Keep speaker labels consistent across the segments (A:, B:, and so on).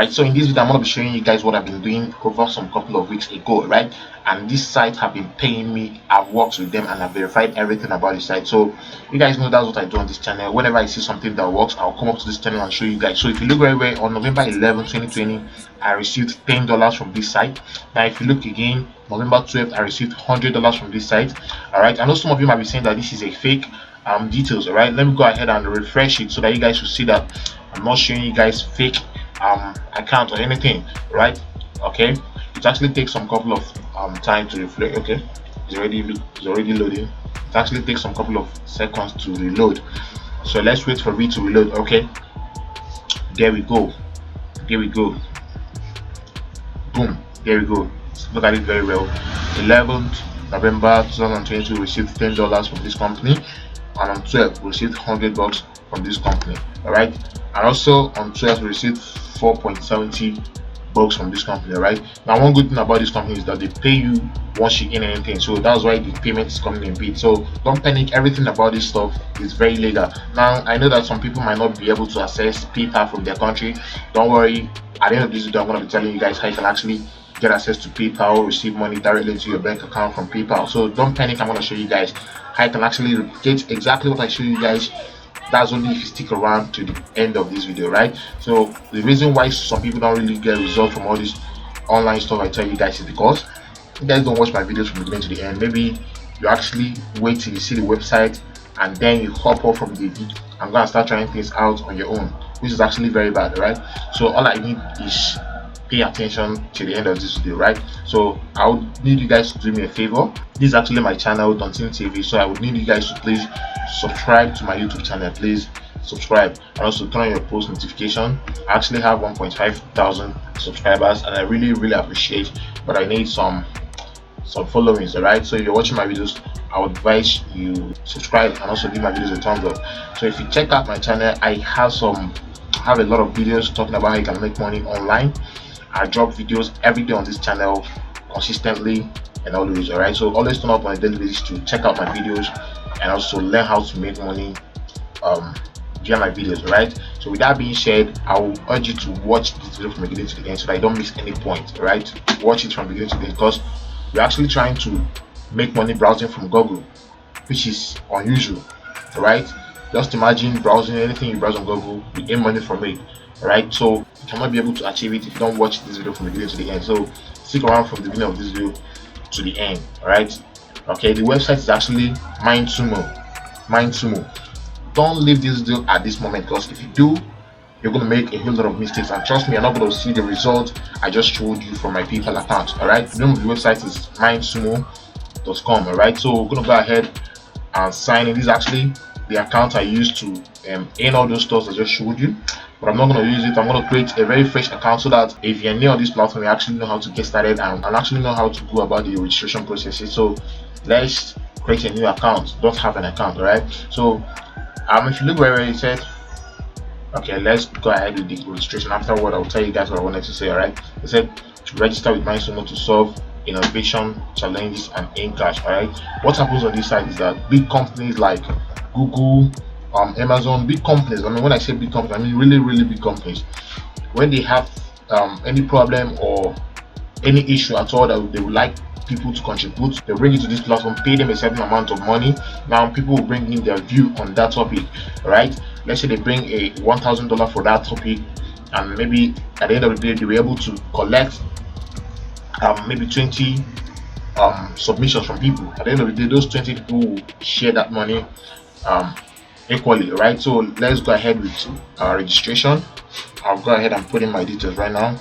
A: right? So in this video I'm going to be showing you guys what I've been doing over some couple of weeks ago, right? And this site have been paying me. I've worked with them and I've verified everything about the site. So you guys know that's what I do on this channel. Whenever I see something that works, I'll come up to this channel and show you guys. So if you look very well, on November 11 2020 I received $10 from this site. Now if you look again, November 12th I received $100 from this site. All right, I know some of you might be saying that this is a fake details. All right, let me go ahead and refresh it so that you guys will see that I'm not showing you guys fake account or anything, right? Okay, it actually takes some couple of time to reflect. Okay, it's already loading. It actually takes some couple of seconds to reload, so let's wait for it to reload. Okay, there we go, there we go, boom, there we go. Look at it very well. 11th November 2022 received $10 from this company, and on 12th we received $100 from this company. All right, and also on 12th we received 4.70 bucks from this company. All right, now one good thing about this company is that they pay you once you gain anything, so that's why the payment is coming in bit. So don't panic, everything about this stuff is very legal. Now I know that some people might not be able to access PayPal from their country. Don't worry, at the end of this video I'm going to be telling you guys how you can actually get access to PayPal, receive money directly into your bank account from PayPal. So don't panic, I'm going to show you guys how you can actually replicate exactly what I show you guys. That's only if you stick around to the end of this video, right? So the reason why some people don't really get results from all this online stuff I tell you guys is because you guys don't watch my videos from the beginning to the end. Maybe you actually wait till you see the website and then you hop off from the video and go and start trying things out on your own, which is actually very bad, right? So all I need is pay attention to the end of this video, right? So I would need you guys to do me a favor. This is actually my channel, Dontimtv, so I would need you guys to please subscribe to my YouTube channel. Please subscribe and also turn on your post notification. I actually have 1.5 thousand subscribers and I really appreciate, but I need some followings. All right, so if you're watching my videos, I would advise you subscribe and also give my videos a thumbs up. So if you check out my channel, I have a lot of videos talking about how you can make money online. I drop videos every day on this channel consistently and always. All right, so always turn up on a daily basis to check out my videos and also learn how to make money via my videos. All right, so with that being said, I will urge you to watch this video from beginning to the end so that you don't miss any point. All right, watch it from beginning to the end because we're actually trying to make money browsing from Google, which is unusual. All right, just imagine browsing anything you browse on Google, you earn money from it. All right, so you cannot be able to achieve it if you don't watch this video from the beginning to the end. So stick around from the beginning of this video to the end. All right, okay, the website is actually Mindsumo. Don't leave this video at this moment because if you do, you're going to make a whole lot of mistakes, and trust me, you're not going to see the result I just showed you from my PayPal account. All right, the name of the website is mindsumo.com. all right, so we're going to go ahead and sign in. This is actually the account I used to earn all those stores I just showed you, but I'm not going to use it. I'm going to create a very fresh account so that if you're new on this platform, you actually know how to get started and actually know how to go about the registration processes. So let's create a new account. Don't have an account. All right, so if you look where it said, okay, let's go ahead with the registration. Afterward, I'll tell you guys what I wanted to say. All right, it said to register with Mindsumo to solve innovation challenges and earn cash. All right, what happens on this side is that big companies like Google, Amazon, big companies, I mean, when I say big companies, I mean really big companies, when they have any problem or any issue at all that they would like people to contribute, they bring it to this platform, pay them a certain amount of money. Now people will bring in their view on that topic. Right, let's say they bring a $1,000 for that topic, and maybe at the end of the day they were able to collect maybe 20 submissions from people. At the end of the day, those 20 people will share that money equally. Right, so let's go ahead with registration. I'll go ahead and put in my details right now.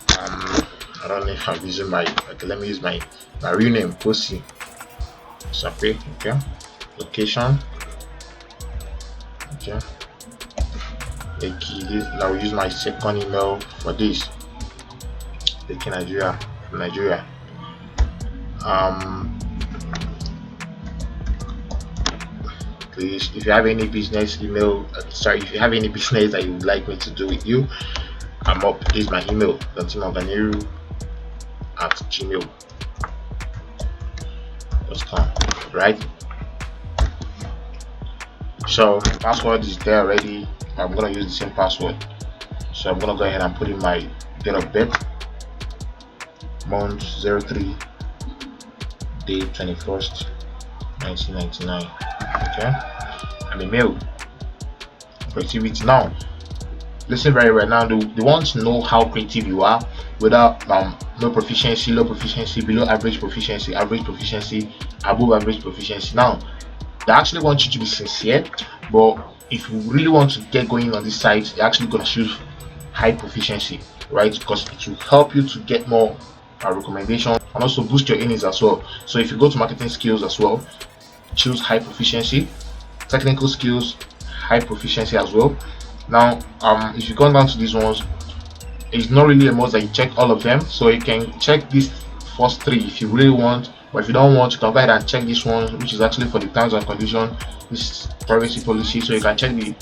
A: I don't know if I'm using my, okay, let me use my real name, Kosi Sape. Okay, location, okay, now use my second email for this, Nigeria. Please, if you have any business email, if you have any business that you would like me to do with you, I'm up. This is my email, dontimorganiru@gmail.com. right, so password is there already. I'm gonna use the same password, so So I'm gonna go ahead and put in my date of birth, month 03, day 21st, 1999. Okay, and email, creativity. Now listen very well. Now they want to know how creative you are, whether no proficiency, low proficiency, below average proficiency, above average proficiency. Now they actually want you to be sincere, but if you really want to get going on this site, you're actually going to choose high proficiency, right? Because it will help you to get more recommendations and also boost your earnings as well. So if you go to marketing skills as well, choose high proficiency. Technical skills, high proficiency as well. Now if you go down to these ones, it's not really a must that you check all of them, so you can check these first three if you really want, but if you don't want, you can go ahead and check this one, which is actually for the terms and condition, this privacy policy. So you can check the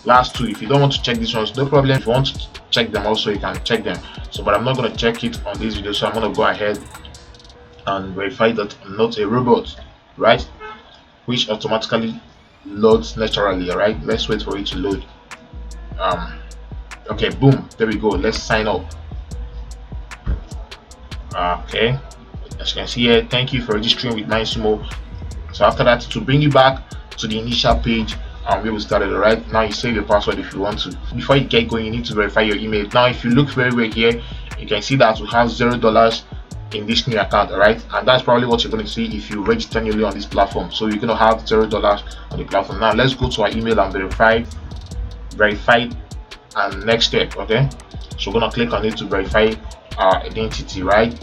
A: last two. If you don't want to check these ones, no problem. If you want to check them also, you can check them. So but I'm not going to check it on this video, so I'm going to go ahead and verify that I'm not a robot, right? Which automatically loads naturally. All right, let's wait for it to load. Okay, boom, there we go. Let's sign up. Okay, as you can see here, thank you for registering with MindSumo. So after that, to bring you back to the initial page where we started. All right, now you save your password if you want to. Before you get going, you need to verify your email. Now if you look very well here, you can see that we have $0 in this new account. All right, and that's probably what you're going to see if you register newly on this platform. So you're going to have $0 on the platform. Now let's go to our email and verify and next step. Okay, so we're gonna click on it to verify our identity, right?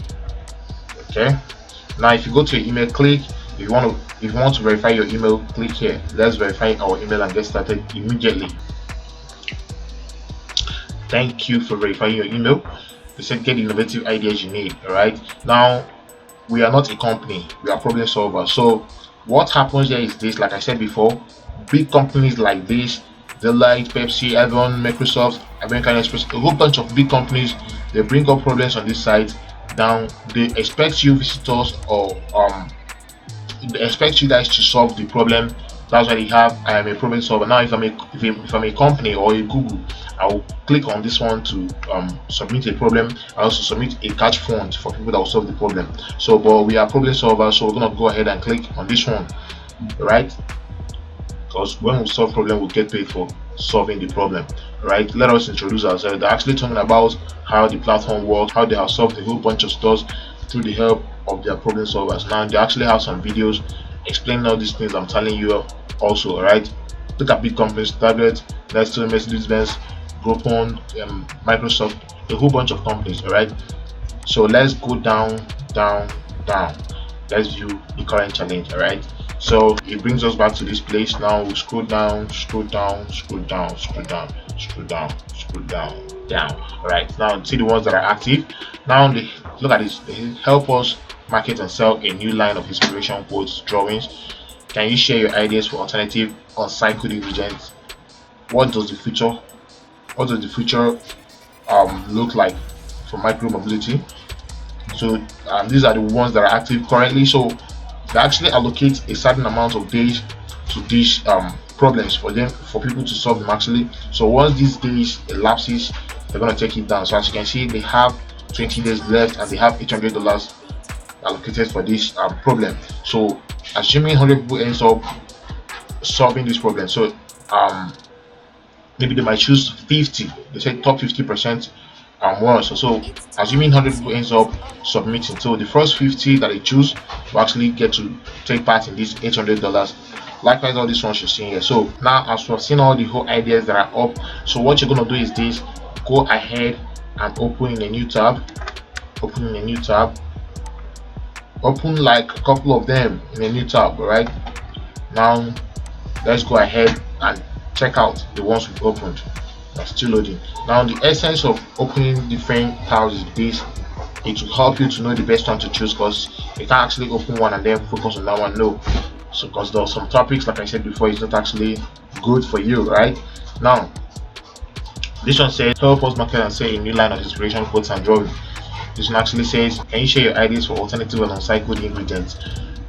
A: Okay, now if you go to your email, click, if you want to verify your email, click here. Let's verify our email and get started immediately. Thank you for verifying your email. They said get innovative ideas you need. All right, now we are not a company, we are problem solvers. So what happens here is this, like I said before, big companies like this, Deloitte, Pepsi, Avon, Microsoft, American Express, a whole bunch of big companies, they bring up problems on this site. Now they expect you visitors, or they expect you guys to solve the problem. That's why they have I am a problem solver. Now if I'm a company or a Google, I will click on this one to submit a problem. I also submit a catch fund for people that will solve the problem. So but we are problem solvers, so we're gonna go ahead and click on this one, right? Because when we solve problem, we get paid for solving the problem, right? Let us introduce ourselves. They're actually talking about how the platform works, how they have solved a whole bunch of stuff through the help of their problem solvers. Now they actually have some videos explaining all these things I'm telling you also. All right, look at big companies: Target, Nestle, Mercedes-Benz, Groupon, Microsoft, a whole bunch of companies. All right, so let's go down. Let's view the current challenge. All right, so it brings us back to this place. Now we scroll down. All right, now see the ones that are active. Now they look at this. They help us market and sell a new line of inspiration quotes, drawings. Can you share your ideas for alternative on-site coding ingredients? What does the future look like for micro mobility? So these are the ones that are active currently. So they actually allocate a certain amount of days to these problems for people to solve them actually. So once these days elapses, they're going to take it down. So as you can see, they have 20 days left and they have $800 allocated for this problem. So assuming 100 people ends up solving this problem, so maybe they might choose 50. They say top 50% more. So assuming 100 people ends up submitting, so the first 50 that they choose will actually get to take part in this $800. Likewise, all these ones you're seeing here. So now, as we've seen all the whole ideas that are up, so what you're gonna do is this: go ahead and open a new tab. Open like a couple of them in a new tab. All right, now let's go ahead and check out the ones we've opened. That's still loading. Now the essence of opening different tabs is this: it will help you to know the best one to choose, because you can't actually open one and then focus on that one. No, so because there are some topics, like I said before, it's not actually good for you, right? Now this one says help us market and sell a new line of inspiration quotes and drawing. This one actually says, can you share your ideas for alternative and on-site ingredients?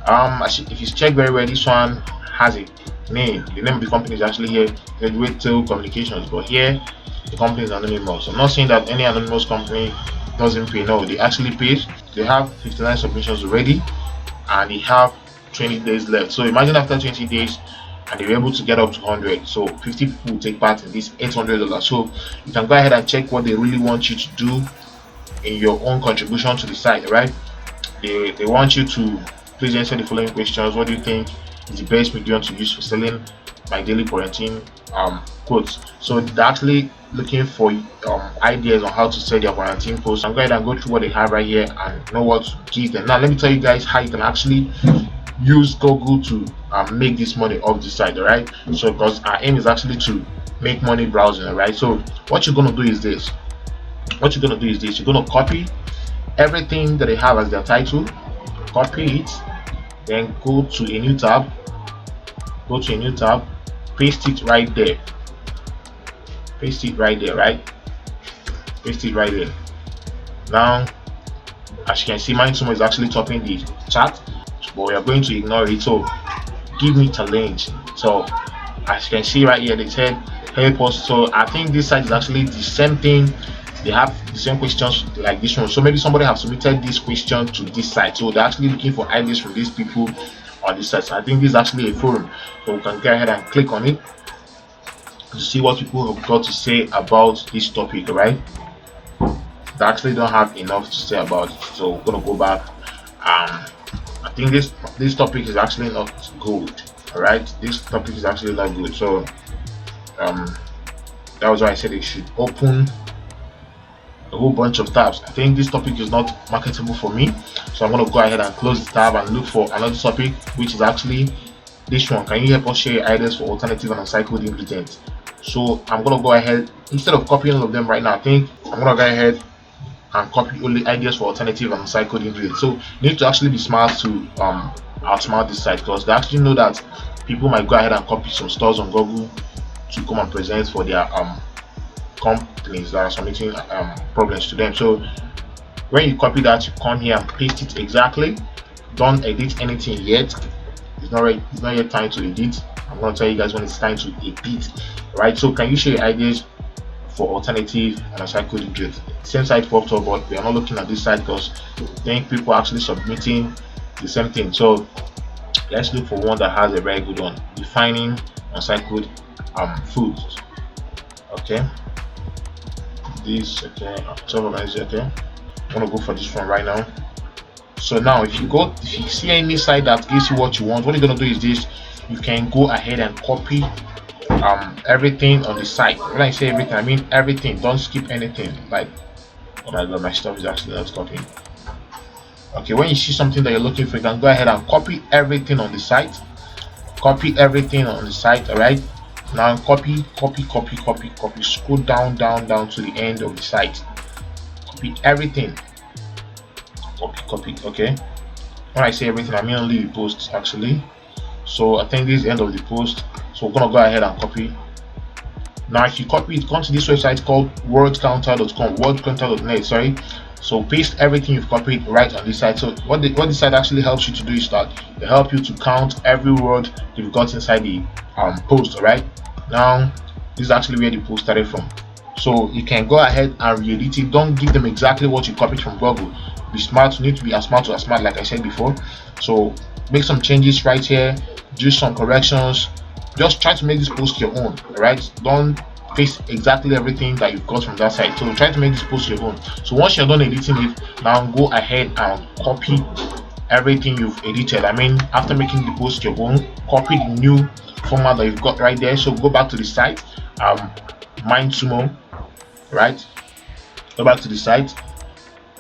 A: If you check very well, this one has a name. The name of the company is actually here, Graduate Tail Communications. But here the company is anonymous. I'm not saying that any anonymous company doesn't pay. No, they actually pay. They have 59 submissions already, and they have 20 days left. So imagine after 20 days, and they're able to get up to 100. So 50 people will take part in this $800. So you can go ahead and check what they really want you to do in your own contribution to the site, right? They want you to please answer the following questions. What do you think is the best medium to use for selling my daily quarantine quotes? So they're actually looking for ideas on how to sell their quarantine posts. I'm going to go through what they have right here and know what to give them. Now let me tell you guys how you can actually use Google to make this money off the site. All right, so because our aim is actually to make money browsing. All right, so what you're going to do is this. You're going to copy everything that they have as their title, copy it, then go to a new tab, paste it right there, right? Paste it right there. Now, as you can see, mine is actually topping the chat, but we are going to ignore it. So, give me challenge. So, as you can see right here, they said help us. So, I think this site is actually the same thing. They have the same questions like this one. So maybe somebody have submitted this question to this site. So they're actually looking for ideas from these people on this site. So I think this is actually a forum. So we can go ahead and click on it to see what people have got to say about this topic, right? They actually don't have enough to say about it. So we're gonna go back. I think this topic is actually not good. Alright, this topic is actually not good. So um that was why I said it should open a whole bunch of tabs. I think this topic is not marketable for me, so I'm going to go ahead and close the tab and look for another topic, which is actually this one. Can you help us share ideas for alternative and uncycled ingredients? So I'm going to go ahead, instead of copying all of them right now, I think I'm going to go ahead and copy only ideas for alternative and uncycled ingredients. So you need to actually be smart to outsmart this site, because they actually know that people might go ahead and copy some stores on Google to come and present for their companies that are submitting problems to them. So when you copy that, you come here and paste it exactly. Don't edit anything yet. It's not yet time to edit. I'm going to tell you guys when it's time to edit. Right, so can you share your ideas for alternative and recycled ingredients? Same site popped up, but we are not looking at this site because I think people are actually submitting the same thing. So let's look for one that has a very good one, defining recycled foods. Okay, this okay, okay. I'm gonna go for this one right now. So now if you see any site that gives you what you want, what you're gonna do is this. You can go ahead and copy everything on the site. When I say everything, I mean everything. Don't skip anything. Like, oh my god, my stuff is actually not copying. Okay, when you see something that you're looking for, you can go ahead and copy everything on the site. Copy everything on the site. All right, now copy. Scroll down to the end of the site. Copy everything. Copy. Okay, when I say everything, I mean only the posts actually. So I think this is the end of the post. So we're gonna go ahead and copy. Now if you copy it, come to this website called wordcounter.net. Sorry. So paste everything you've copied right on this site. So what this site actually helps you to do is that they help you to count every word you've got inside the post. All right. Now this is actually where the post started from. So you can go ahead and re-edit it. Don't give them exactly what you copied from Google. Be smart. You need to be as smart like I said before. So make some changes right here, do some corrections. Just try to make this post your own. All right, don't paste exactly everything that you've got from that site. So try to make this post your own. So once you're done editing it, now go ahead and copy everything you've edited. I mean, after making the post your own, copy the new format that you've got right there. So go back to the site, Mindsumo, right? Go back to the site,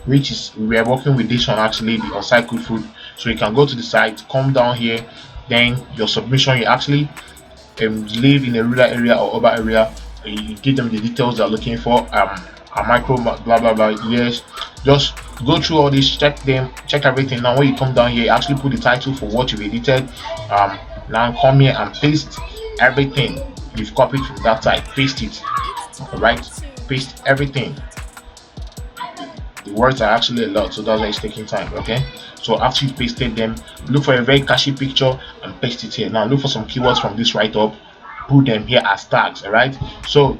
A: which is we are working with this one actually, the uncycled food. So you can go to the site, come down here, then your submission, you actually live in a rural area or urban area, you give them the details they're looking for, a micro blah blah blah. Yes, just go through all this, check everything. Now when you come down here, you actually put the title for what you've edited. Now come here and paste everything you've copied from that site, paste it. All right, paste everything. The words are actually a lot, so that's why it's taking time. Okay, so after you've pasted them, look for a very catchy picture and paste it here. Now look for some keywords from this write-up, put them here as tags. All right, so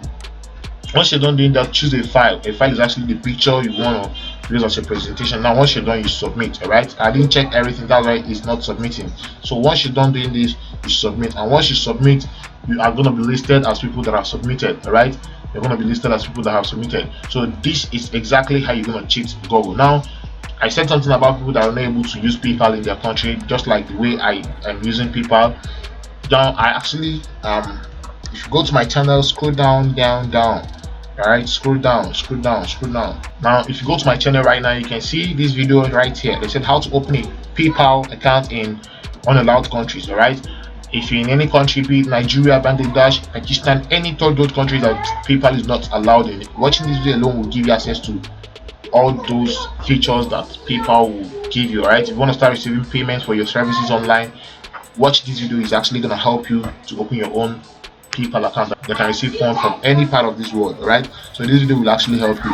A: Once you're done doing that, choose a file. A file is actually the picture you want to use as a presentation. Now once you're done, you submit. All right, I didn't check everything, that's why it's not submitting. So once you're done doing this, you submit, and once you submit, you are going to be listed as people that have submitted. All right, you're going to be listed as people that have submitted. So this is exactly how you're going to cheat Google. Now I said something about people that are not able to use PayPal in their country, just like the way I am using PayPal. Now I actually if you go to my channel, scroll down. All right, scroll down. Now if you go to my channel right now, you can see this video right here. They said how to open a PayPal account in unallowed countries. All right, if you're in any country, be it Nigeria, Bangladesh, Pakistan, any third world country that PayPal is not allowed in, watching this video alone will give you access to all those features that PayPal will give you. All right, if you want to start receiving payments for your services online, watch this video. Is actually going to help you to open your own PayPal account that can receive funds from any part of this world. Right, so this video will actually help you.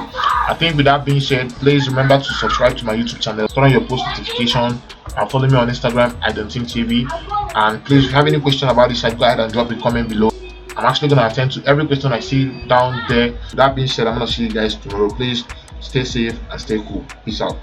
A: I think with that being said, please remember to subscribe to my YouTube channel, turn on your post notification, and follow me on Instagram at Dontimtv. And please, if you have any question about this, go ahead and drop a comment below. I'm actually going to attend to every question I see down there. With that being said, I'm going to see you guys tomorrow. Please stay safe and stay cool. Peace out.